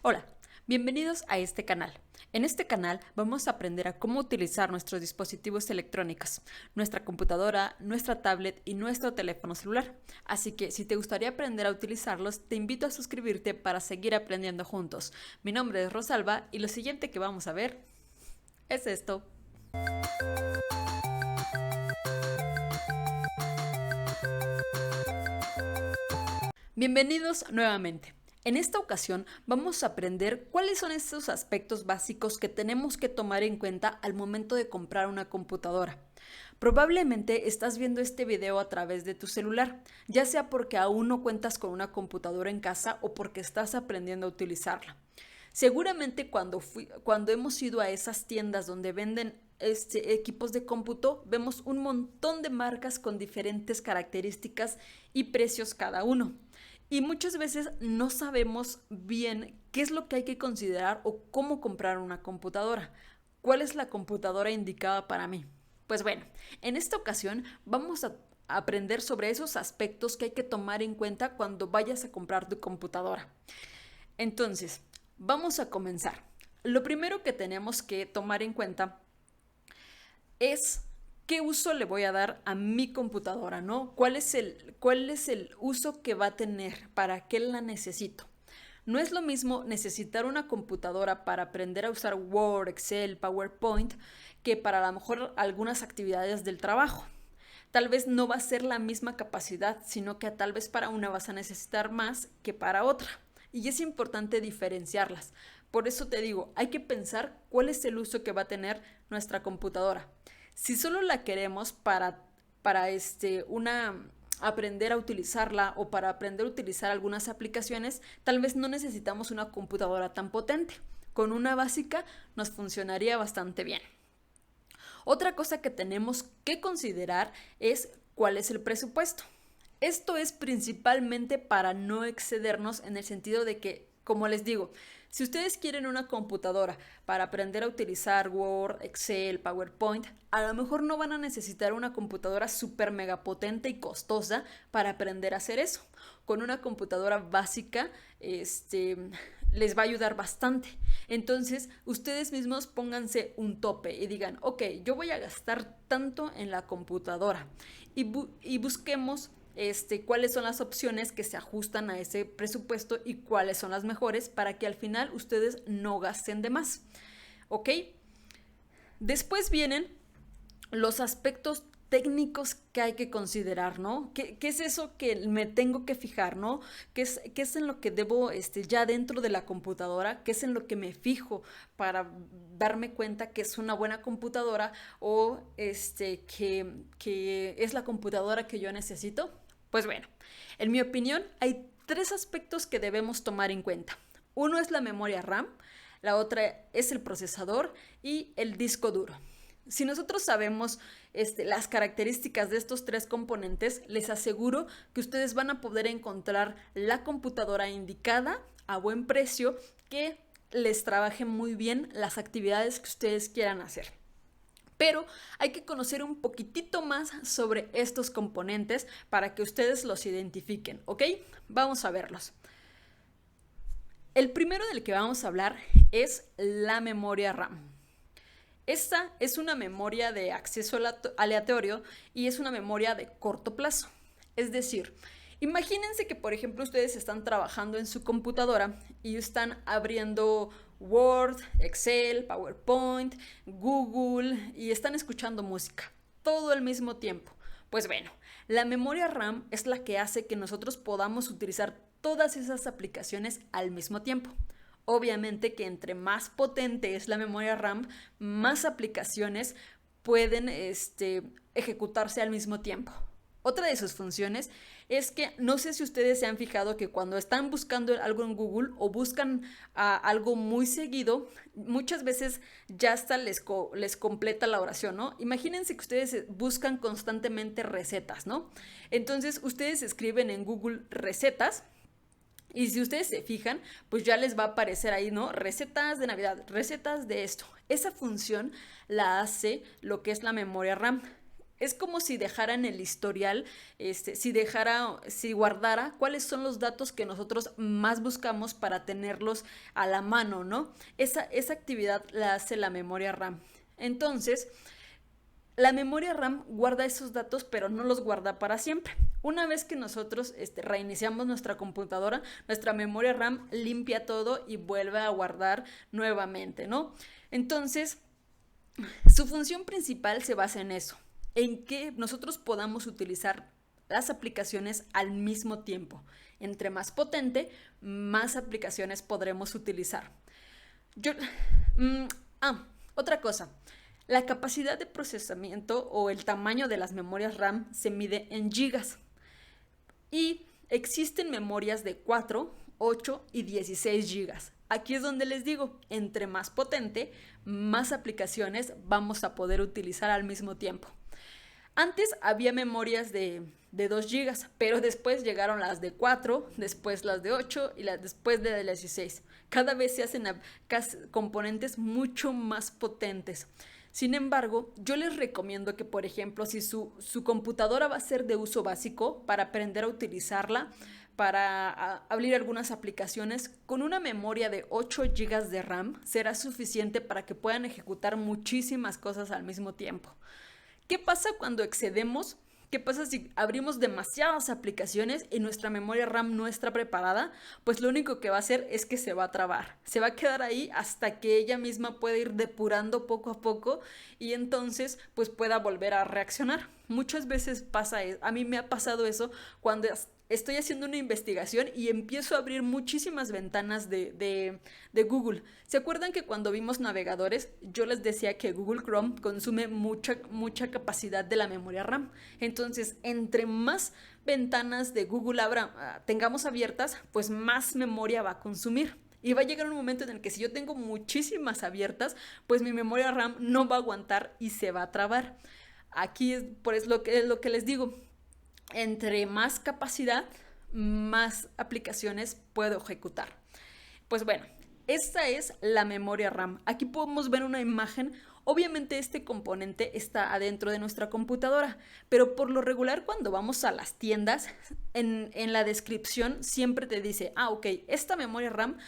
Hola, bienvenidos a este canal. En este canal vamos a aprender a cómo utilizar nuestros dispositivos electrónicos, nuestra computadora, nuestra tablet y nuestro teléfono celular. Así que si te gustaría aprender a utilizarlos, te invito a suscribirte para seguir aprendiendo juntos. Mi nombre es Rosalba y lo siguiente que vamos a ver es esto. Bienvenidos nuevamente. En esta ocasión vamos a aprender cuáles son estos aspectos básicos que tenemos que tomar en cuenta al momento de comprar una computadora. Probablemente estás viendo este video a través de tu celular, ya sea porque aún no cuentas con una computadora en casa o porque estás aprendiendo a utilizarla. Seguramente cuando hemos ido a esas tiendas donde venden equipos de cómputo, vemos un montón de marcas con diferentes características y precios cada uno. Y muchas veces no sabemos bien qué es lo que hay que considerar o cómo comprar una computadora. ¿Cuál es la computadora indicada para mí? Pues bueno, en esta ocasión vamos a aprender sobre esos aspectos que hay que tomar en cuenta cuando vayas a comprar tu computadora. Entonces, vamos a comenzar. Lo primero que tenemos que tomar en cuenta es qué uso le voy a dar a mi computadora, ¿no? ¿Cuál es el uso que va a tener? ¿Para qué la necesito? No es lo mismo necesitar una computadora para aprender a usar Word, Excel, PowerPoint, que para a lo mejor algunas actividades del trabajo. Tal vez no va a ser la misma capacidad, sino que tal vez para una vas a necesitar más que para otra. Y es importante diferenciarlas. Por eso te digo, hay que pensar cuál es el uso que va a tener nuestra computadora. Si solo la queremos para aprender a utilizarla o para aprender a utilizar algunas aplicaciones, tal vez no necesitamos una computadora tan potente. Con una básica nos funcionaría bastante bien. Otra cosa que tenemos que considerar es cuál es el presupuesto. Esto es principalmente para no excedernos en el sentido de que, como les digo, si ustedes quieren una computadora para aprender a utilizar Word, Excel, PowerPoint, a lo mejor no van a necesitar una computadora súper mega potente y costosa para aprender a hacer eso. Con una computadora básica, les va a ayudar bastante. Entonces, ustedes mismos pónganse un tope y digan, ok, yo voy a gastar tanto en la computadora y busquemos cuáles son las opciones que se ajustan a ese presupuesto y cuáles son las mejores para que al final ustedes no gasten de más. ¿Ok? Después vienen los aspectos técnicos que hay que considerar, ¿no? ¿Qué es eso que me tengo que fijar, ¿no? ¿Qué es en lo que debo, ya dentro de la computadora? ¿Qué es en lo que me fijo para darme cuenta que es una buena computadora o que es la computadora que yo necesito? Pues bueno, en mi opinión hay tres aspectos que debemos tomar en cuenta. Uno es la memoria RAM, la otra es el procesador y el disco duro. Si nosotros sabemos las características de estos tres componentes, les aseguro que ustedes van a poder encontrar la computadora indicada a buen precio que les trabaje muy bien las actividades que ustedes quieran hacer. Pero hay que conocer un poquitito más sobre estos componentes para que ustedes los identifiquen, ¿ok? Vamos a verlos. El primero del que vamos a hablar es la memoria RAM. Esta es una memoria de acceso aleatorio y es una memoria de corto plazo. Es decir, imagínense que, por ejemplo, ustedes están trabajando en su computadora y están abriendo Word, Excel, PowerPoint, Google y están escuchando música todo al mismo tiempo. Pues bueno, la memoria RAM es la que hace que nosotros podamos utilizar todas esas aplicaciones al mismo tiempo. Obviamente que entre más potente es la memoria RAM, más aplicaciones pueden ejecutarse al mismo tiempo. Otra de sus funciones es que no sé si ustedes se han fijado que cuando están buscando algo en Google o buscan algo muy seguido, muchas veces ya hasta les completa la oración, ¿no? Imagínense que ustedes buscan constantemente recetas, ¿no? Entonces ustedes escriben en Google recetas. Y si ustedes se fijan, pues ya les va a aparecer ahí, ¿no? Recetas de Navidad, recetas de esto. Esa función la hace lo que es la memoria RAM. Es como si dejara en el historial, si guardara cuáles son los datos que nosotros más buscamos para tenerlos a la mano, ¿no? Esa actividad la hace la memoria RAM. Entonces, la memoria RAM guarda esos datos, pero no los guarda para siempre. Una vez que nosotros reiniciamos nuestra computadora, nuestra memoria RAM limpia todo y vuelve a guardar nuevamente, ¿no? Entonces, su función principal se basa en eso, en que nosotros podamos utilizar las aplicaciones al mismo tiempo. Entre más potente, más aplicaciones podremos utilizar. Yo, Otra cosa. La capacidad de procesamiento o el tamaño de las memorias RAM se mide en gigas. Y existen memorias de 4, 8 y 16 gigas. Aquí es donde les digo, entre más potente, más aplicaciones vamos a poder utilizar al mismo tiempo. Antes había memorias de 2 gigas, pero después llegaron las de 4, después las de 8 y después de las 16. Cada vez se hacen componentes mucho más potentes. Sin embargo, yo les recomiendo que, por ejemplo, si su computadora va a ser de uso básico, para aprender a utilizarla, para abrir algunas aplicaciones, con una memoria de 8 GB de RAM será suficiente para que puedan ejecutar muchísimas cosas al mismo tiempo. ¿Qué pasa cuando excedemos? ¿Qué pasa si abrimos demasiadas aplicaciones y nuestra memoria RAM no está preparada? Pues lo único que va a hacer es que se va a trabar. Se va a quedar ahí hasta que ella misma pueda ir depurando poco a poco y entonces pues pueda volver a reaccionar. Muchas veces pasa eso. A mí me ha pasado eso cuando estoy haciendo una investigación y empiezo a abrir muchísimas ventanas de Google. ¿Se acuerdan que cuando vimos navegadores, yo les decía que Google Chrome consume mucha capacidad de la memoria RAM? Entonces, entre más ventanas de Google tengamos abiertas, pues más memoria va a consumir. Y va a llegar un momento en el que si yo tengo muchísimas abiertas, pues mi memoria RAM no va a aguantar y se va a trabar. Aquí es lo que les digo. Entre más capacidad, más aplicaciones puedo ejecutar. Pues bueno, esta es la memoria RAM. Aquí podemos ver una imagen. Obviamente este componente está adentro de nuestra computadora, pero por lo regular cuando vamos a las tiendas, en la descripción siempre te dice, ok, esta memoria RAM,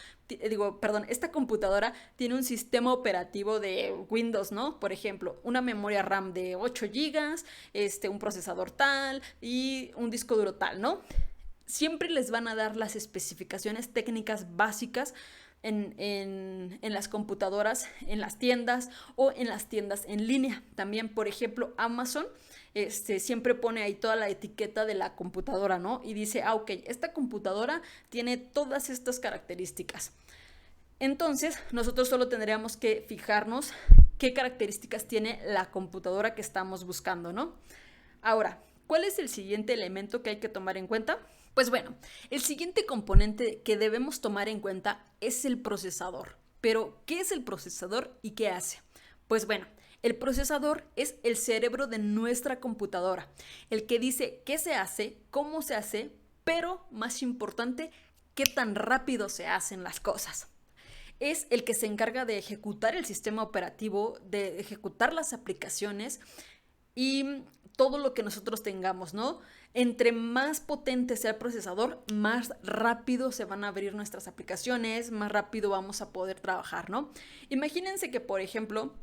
esta computadora tiene un sistema operativo de Windows, ¿no? Por ejemplo, una memoria RAM de 8 GB, un procesador tal y un disco duro tal, ¿no? Siempre les van a dar las especificaciones técnicas básicas en las computadoras, en las tiendas o en las tiendas en línea. También, por ejemplo, Amazon siempre pone ahí toda la etiqueta de la computadora, ¿no? Y dice, ok, esta computadora tiene todas estas características. Entonces, nosotros solo tendríamos que fijarnos qué características tiene la computadora que estamos buscando, ¿no? Ahora, ¿cuál es el siguiente elemento que hay que tomar en cuenta? Pues bueno, el siguiente componente que debemos tomar en cuenta es el procesador. Pero, ¿qué es el procesador y qué hace? Pues bueno, el procesador es el cerebro de nuestra computadora, el que dice qué se hace, cómo se hace, pero más importante, qué tan rápido se hacen las cosas. Es el que se encarga de ejecutar el sistema operativo, de ejecutar las aplicaciones y todo lo que nosotros tengamos, ¿no? Entre más potente sea el procesador, más rápido se van a abrir nuestras aplicaciones, más rápido vamos a poder trabajar, ¿no? Imagínense que, por ejemplo,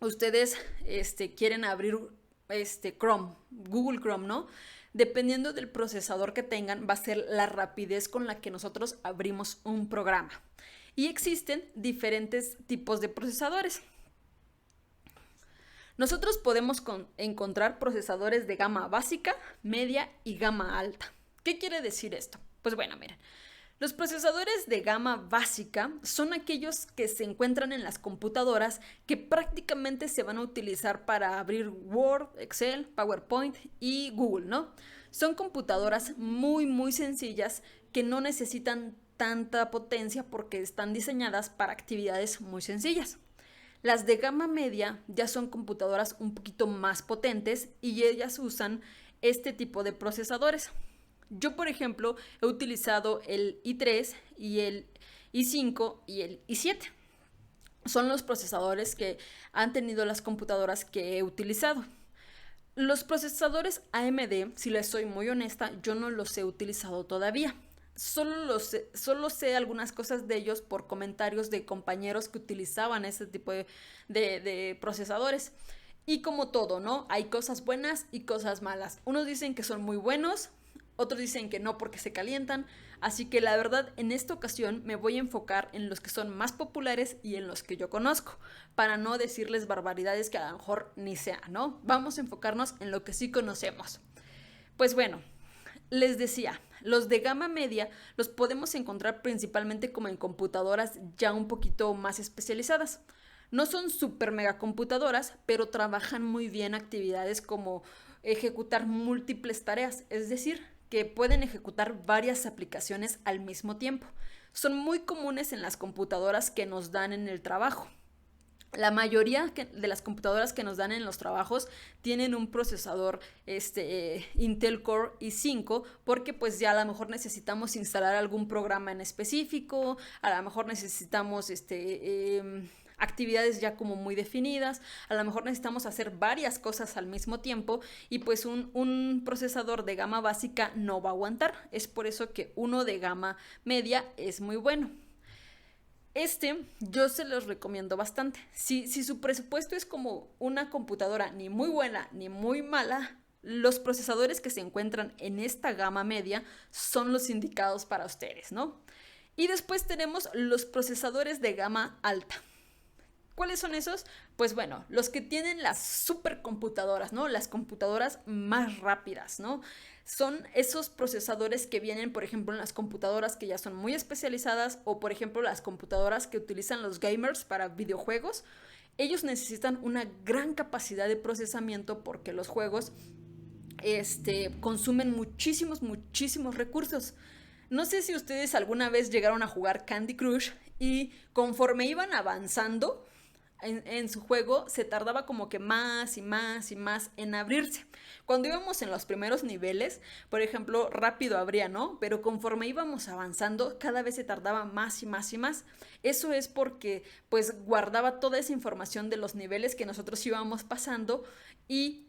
ustedes quieren abrir Chrome, Google Chrome, ¿no? Dependiendo del procesador que tengan, va a ser la rapidez con la que nosotros abrimos un programa. Y existen diferentes tipos de procesadores. Nosotros podemos encontrar procesadores de gama básica, media y gama alta. ¿Qué quiere decir esto? Pues bueno, miren, los procesadores de gama básica son aquellos que se encuentran en las computadoras que prácticamente se van a utilizar para abrir Word, Excel, PowerPoint y Google, ¿no? Son computadoras muy sencillas que no necesitan tanta potencia porque están diseñadas para actividades muy sencillas. Las de gama media ya son computadoras un poquito más potentes y ellas usan este tipo de procesadores. Yo, por ejemplo, he utilizado el i3 y el i5 y el i7. Son los procesadores que han tenido las computadoras que he utilizado. Los procesadores AMD, si les soy muy honesta, yo no los he utilizado todavía. Solo sé algunas cosas de ellos por comentarios de compañeros que utilizaban ese tipo de procesadores. Y como todo, ¿no? Hay cosas buenas y cosas malas. Unos dicen que son muy buenos, otros dicen que no porque se calientan. Así que la verdad, en esta ocasión me voy a enfocar en los que son más populares y en los que yo conozco, para no decirles barbaridades que a lo mejor ni sea, ¿no? Vamos a enfocarnos en lo que sí conocemos. Pues bueno, les decía, los de gama media los podemos encontrar principalmente como en computadoras ya un poquito más especializadas. No son super mega computadoras, pero trabajan muy bien actividades como ejecutar múltiples tareas, es decir, que pueden ejecutar varias aplicaciones al mismo tiempo. Son muy comunes en las computadoras que nos dan en el trabajo. La mayoría de las computadoras que nos dan en los trabajos tienen un procesador Intel Core i5 porque pues ya a lo mejor necesitamos instalar algún programa en específico, a lo mejor necesitamos actividades ya como muy definidas, a lo mejor necesitamos hacer varias cosas al mismo tiempo y pues un procesador de gama básica no va a aguantar. Es por eso que uno de gama media es muy bueno. Yo se los recomiendo bastante. Si su presupuesto es como una computadora ni muy buena ni muy mala, los procesadores que se encuentran en esta gama media son los indicados para ustedes, ¿no? Y después tenemos los procesadores de gama alta. ¿Cuáles son esos? Pues bueno, los que tienen las supercomputadoras, ¿no? Las computadoras más rápidas, ¿no? Son esos procesadores que vienen, por ejemplo, en las computadoras que ya son muy especializadas o, por ejemplo, las computadoras que utilizan los gamers para videojuegos. Ellos necesitan una gran capacidad de procesamiento porque los juegos consumen muchísimos recursos. No sé si ustedes alguna vez llegaron a jugar Candy Crush y conforme iban avanzando en su juego se tardaba como que más y más y más en abrirse. Cuando íbamos en los primeros niveles, por ejemplo, rápido abría, ¿no? Pero conforme íbamos avanzando, cada vez se tardaba más y más y más. Eso es porque pues guardaba toda esa información de los niveles que nosotros íbamos pasando y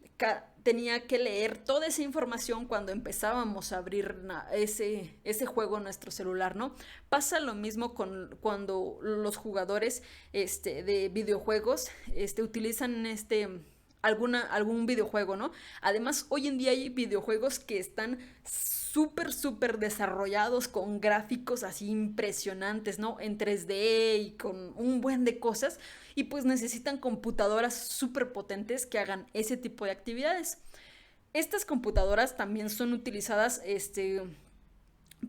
tenía que leer toda esa información cuando empezábamos a abrir ese juego en nuestro celular, ¿no? Pasa lo mismo cuando los jugadores de videojuegos utilizan algún videojuego, ¿no? Además, hoy en día hay videojuegos que están súper desarrollados con gráficos así impresionantes, ¿no? En 3D y con un buen de cosas y pues necesitan computadoras súper potentes que hagan ese tipo de actividades. Estas computadoras también son utilizadas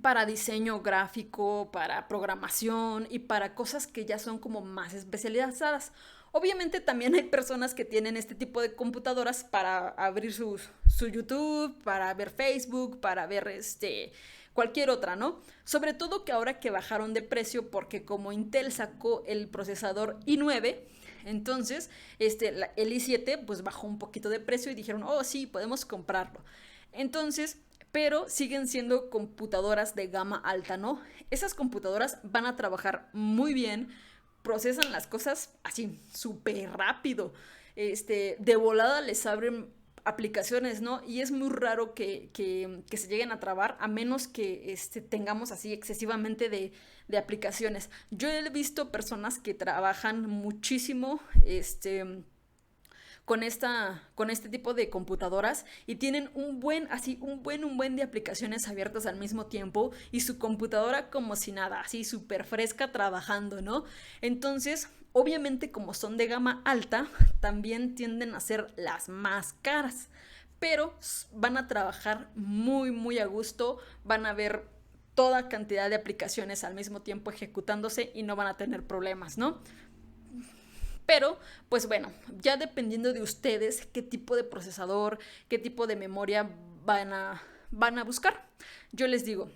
para diseño gráfico, para programación y para cosas que ya son como más especializadas. Obviamente también hay personas que tienen este tipo de computadoras para abrir su YouTube, para ver Facebook, para ver cualquier otra, ¿no? Sobre todo que ahora que bajaron de precio porque como Intel sacó el procesador i9, entonces el i7 pues bajó un poquito de precio y dijeron, oh sí, podemos comprarlo. Entonces, pero siguen siendo computadoras de gama alta, ¿no? Esas computadoras van a trabajar muy bien, procesan las cosas así súper rápido. De volada les abren aplicaciones, ¿no? Y es muy raro que se lleguen a trabar a menos que tengamos así excesivamente de aplicaciones. Yo he visto personas que trabajan muchísimo, con este tipo de computadoras y tienen un buen de aplicaciones abiertas al mismo tiempo y su computadora como si nada, así súper fresca trabajando, ¿no? Entonces, obviamente como son de gama alta, también tienden a ser las más caras, pero van a trabajar muy a gusto, van a ver toda cantidad de aplicaciones al mismo tiempo ejecutándose y no van a tener problemas, ¿no? Pero, pues bueno, ya dependiendo de ustedes qué tipo de procesador, qué tipo de memoria van a buscar. Yo les digo,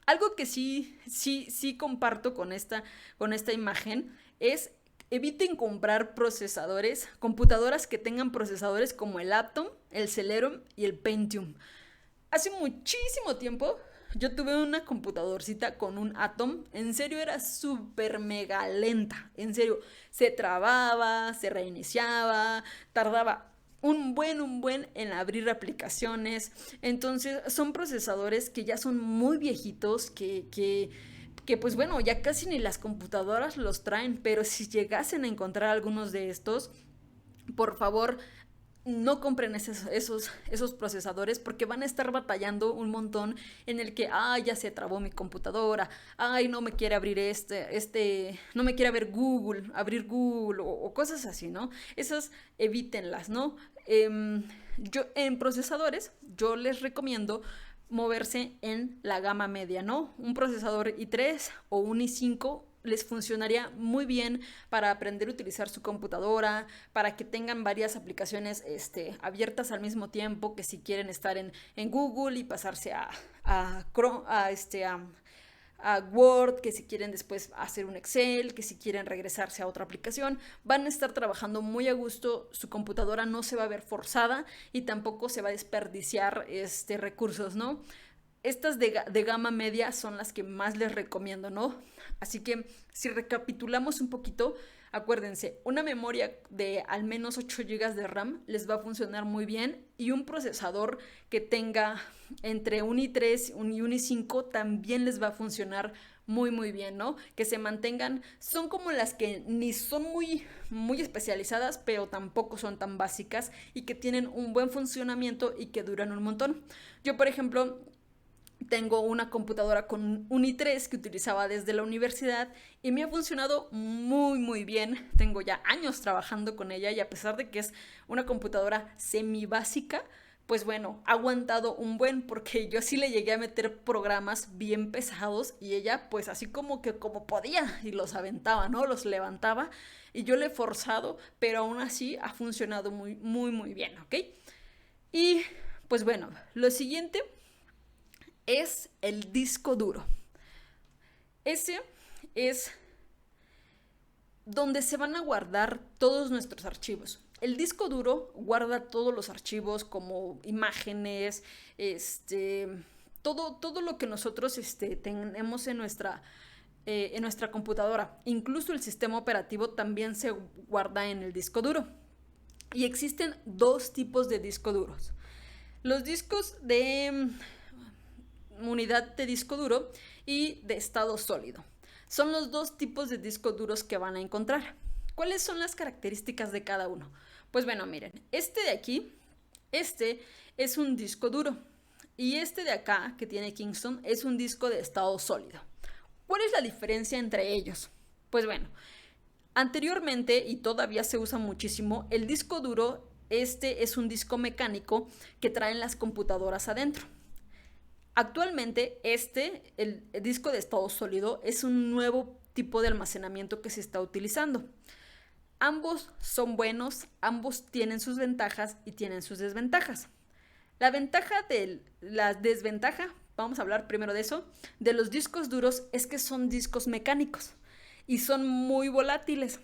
algo que sí comparto con esta imagen es eviten comprar computadoras que tengan procesadores como el Atom, el Celeron y el Pentium. Hace muchísimo tiempo yo tuve una computadorcita con un Atom, en serio era súper mega lenta, en serio, se trababa, se reiniciaba, tardaba un buen en abrir aplicaciones. Entonces son procesadores que ya son muy viejitos, que pues bueno, ya casi ni las computadoras los traen, pero si llegasen a encontrar algunos de estos, por favor, no compren esos procesadores porque van a estar batallando un montón en el que, ay, ya se trabó mi computadora, ay, no me quiere abrir no me quiere abrir Google o cosas así, ¿no? Esas evítenlas, ¿no? Yo en procesadores, yo les recomiendo moverse en la gama media, ¿no? Un procesador i3 o un i5 les funcionaría muy bien para aprender a utilizar su computadora, para que tengan varias aplicaciones abiertas al mismo tiempo, que si quieren estar en Google y pasarse a, Chrome, a Word, que si quieren después hacer un Excel, que si quieren regresarse a otra aplicación, van a estar trabajando muy a gusto, su computadora no se va a ver forzada y tampoco se va a desperdiciar recursos, ¿no? Estas de gama media son las que más les recomiendo, ¿no? Así que si recapitulamos un poquito, acuérdense, una memoria de al menos 8 GB de RAM les va a funcionar muy bien y un procesador que tenga entre un i3 y un i5 también les va a funcionar muy bien, ¿no? Que se mantengan, son como las que ni son muy especializadas, pero tampoco son tan básicas y que tienen un buen funcionamiento y que duran un montón. Yo, por ejemplo, tengo una computadora con un i3 que utilizaba desde la universidad y me ha funcionado muy bien. Tengo ya años trabajando con ella y a pesar de que es una computadora semi básica, pues bueno, ha aguantado un buen porque yo sí le llegué a meter programas bien pesados y ella pues así como que como podía y los aventaba, ¿no? Los levantaba y yo le he forzado, pero aún así ha funcionado muy bien, ¿ok? Y pues bueno, lo siguiente es el disco duro. Ese es donde se van a guardar todos nuestros archivos. El disco duro guarda todos los archivos como imágenes, todo lo que nosotros tenemos en nuestra computadora. Incluso el sistema operativo también se guarda en el disco duro. Y existen dos tipos de discos duros. Los discos de unidad de disco duro y de estado sólido. Son los dos tipos de discos duros que van a encontrar. ¿Cuáles son las características de cada uno? Pues bueno, miren, este de aquí, es un disco duro y este de acá, que tiene Kingston, es un disco de estado sólido. ¿Cuál es la diferencia entre ellos? Pues bueno, anteriormente, y todavía se usa muchísimo, el disco duro, es un disco mecánico que traen las computadoras adentro. Actualmente el disco de estado sólido es un nuevo tipo de almacenamiento que se está utilizando. Ambos son buenos, ambos tienen sus ventajas y tienen sus desventajas. La desventaja, vamos a hablar primero de eso, de los discos duros es que son discos mecánicos y son muy volátiles.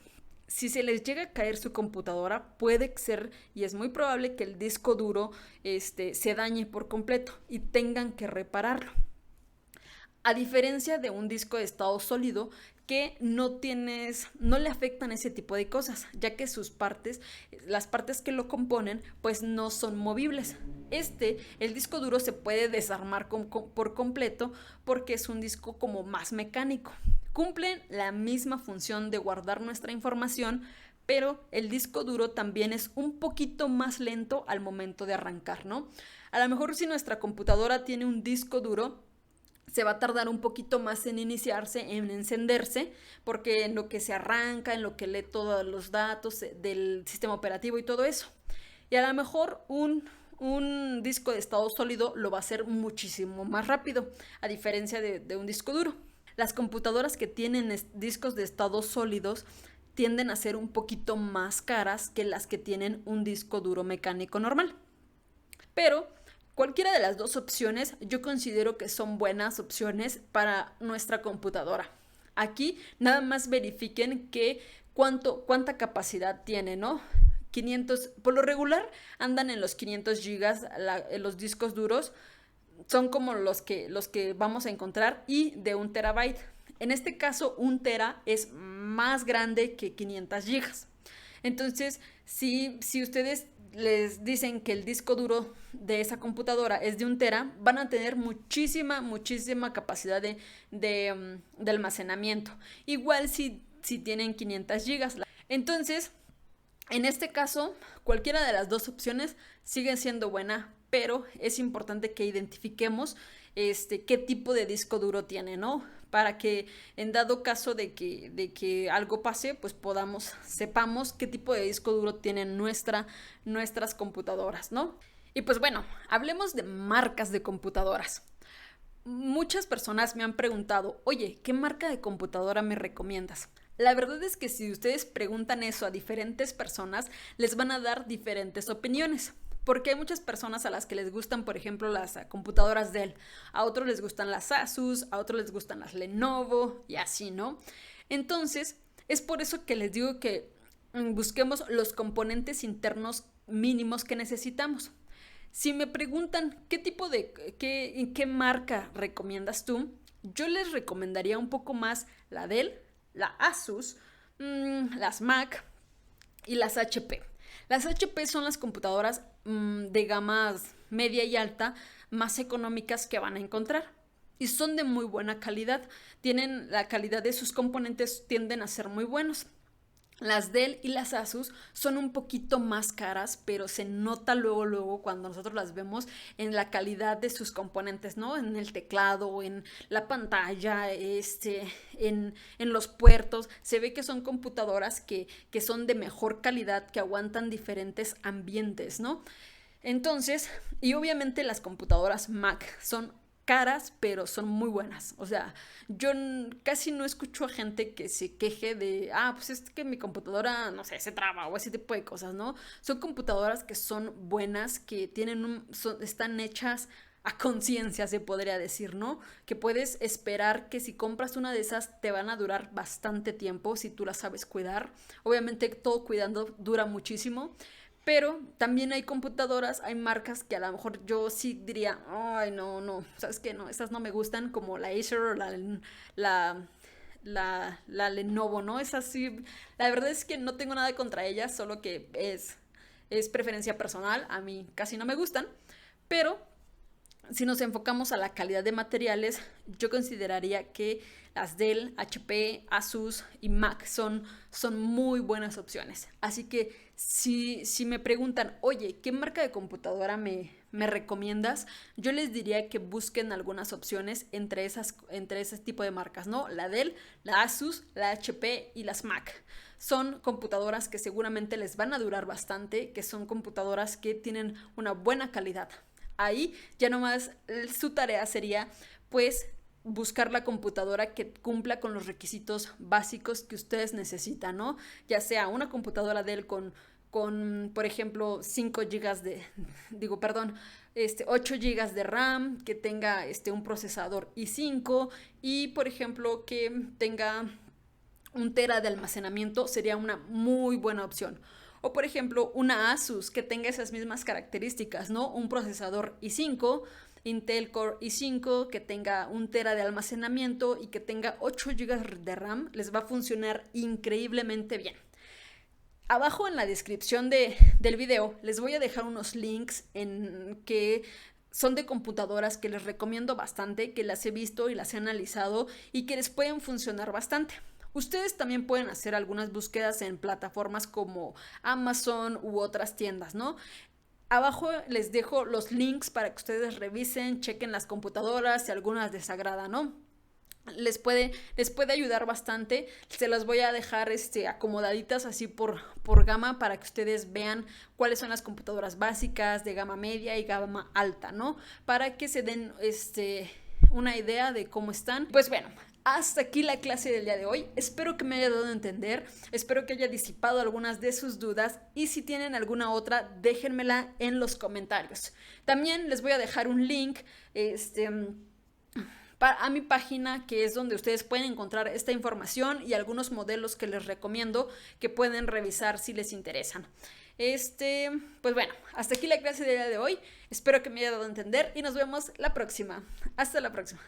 Si se les llega a caer su computadora, puede ser y es muy probable que el disco duro se dañe por completo y tengan que repararlo. A diferencia de un disco de estado sólido que no le afectan ese tipo de cosas, ya que las partes que lo componen, pues no son movibles. El disco duro se puede desarmar por completo porque es un disco como más mecánico. Cumplen la misma función de guardar nuestra información, pero el disco duro también es un poquito más lento al momento de arrancar, ¿no? A lo mejor si nuestra computadora tiene un disco duro, se va a tardar un poquito más en iniciarse, en encenderse, porque en lo que se arranca, en lo que lee todos los datos del sistema operativo y todo eso. Y a lo mejor un disco de estado sólido lo va a hacer muchísimo más rápido, a diferencia de un disco duro. Las computadoras que tienen discos de estado sólidos tienden a ser un poquito más caras que las que tienen un disco duro mecánico normal. Pero cualquiera de las dos opciones yo considero que son buenas opciones para nuestra computadora. Aquí nada más verifiquen cuánta capacidad tiene, ¿no? 500, por lo regular andan en los 500 gigas los discos duros, son como los que vamos a encontrar y de 1 terabyte. En este caso 1 tera es más grande que 500 gigas. Entonces, si ustedes les dicen que el disco duro de esa computadora es de 1 tera, van a tener muchísima capacidad de almacenamiento. Igual si tienen 500 gigas. Entonces, en este caso, cualquiera de las dos opciones sigue siendo buena, pero es importante que identifiquemos qué tipo de disco duro tiene, ¿no? Para que en dado caso de que algo pase, pues sepamos qué tipo de disco duro tienen nuestras computadoras, ¿no? Y pues bueno, hablemos de marcas de computadoras. Muchas personas me han preguntado, oye, ¿qué marca de computadora me recomiendas? La verdad es que si ustedes preguntan eso a diferentes personas, les van a dar diferentes opiniones. Porque hay muchas personas a las que les gustan, por ejemplo, las computadoras Dell. A otros les gustan las Asus, a otros les gustan las Lenovo y así, ¿no? Entonces, es por eso que les digo que busquemos los componentes internos mínimos que necesitamos. Si me preguntan qué marca recomiendas tú, yo les recomendaría un poco más la Dell, la Asus, las Mac y las HP. Las HP son las computadoras de gamas media y alta más económicas que van a encontrar. Y son de muy buena calidad. La calidad de sus componentes tienden a ser muy buenos. Las Dell y las Asus son un poquito más caras, pero se nota luego cuando nosotros las vemos en la calidad de sus componentes, ¿no? En el teclado, en la pantalla, en los puertos. Se ve que son computadoras que son de mejor calidad, que aguantan diferentes ambientes, ¿no? Entonces, y obviamente las computadoras Mac son caras, pero son muy buenas. O sea, yo casi no escucho a gente que se queje de, pues es que mi computadora, no sé, se traba o ese tipo de cosas, ¿no? Son computadoras que son buenas, que están hechas a conciencia, se podría decir, ¿no? Que puedes esperar que si compras una de esas te van a durar bastante tiempo si tú las sabes cuidar. Obviamente todo cuidando dura muchísimo. Pero también hay computadoras, hay marcas que a lo mejor yo sí diría, ay, no, ¿sabes qué? No, estas no me gustan, como la Acer o la Lenovo, ¿no? Es así, la verdad es que no tengo nada contra ellas, solo que es preferencia personal, a mí casi no me gustan, pero si nos enfocamos a la calidad de materiales, yo consideraría que las Dell, HP, Asus y Mac son muy buenas opciones. Así que si me preguntan, oye, ¿qué marca de computadora me recomiendas? Yo les diría que busquen algunas opciones entre ese tipo de marcas, ¿no? La Dell, la Asus, la HP y las Mac. Son computadoras que seguramente les van a durar bastante, que son computadoras que tienen una buena calidad. Ahí ya nomás su tarea sería pues buscar la computadora que cumpla con los requisitos básicos que ustedes necesitan, ¿no? Ya sea una computadora Dell con por ejemplo 8 GB de RAM, que tenga un procesador i5 y por ejemplo que tenga 1 tera de almacenamiento, sería una muy buena opción. O por ejemplo, una Asus que tenga esas mismas características, ¿no? Un procesador i5, Intel Core i5, que tenga 1 tera de almacenamiento y que tenga 8 GB de RAM, les va a funcionar increíblemente bien. Abajo en la descripción del video les voy a dejar unos links que son de computadoras que les recomiendo bastante, que las he visto y las he analizado y que les pueden funcionar bastante. Ustedes también pueden hacer algunas búsquedas en plataformas como Amazon u otras tiendas, ¿no? Abajo les dejo los links para que ustedes revisen, chequen las computadoras si algunas les agrada, ¿no? Les puede ayudar bastante. Se las voy a dejar acomodaditas así por gama para que ustedes vean cuáles son las computadoras básicas de gama media y gama alta, ¿no? Para que se den una idea de cómo están. Pues bueno, hasta aquí la clase del día de hoy. Espero que me haya dado a entender, espero que haya disipado algunas de sus dudas y si tienen alguna otra, déjenmela en los comentarios. También les voy a dejar un link a mi página, que es donde ustedes pueden encontrar esta información y algunos modelos que les recomiendo que pueden revisar si les interesan. Pues bueno, hasta aquí la clase del día de hoy. Espero que me haya dado a entender y nos vemos la próxima. Hasta la próxima.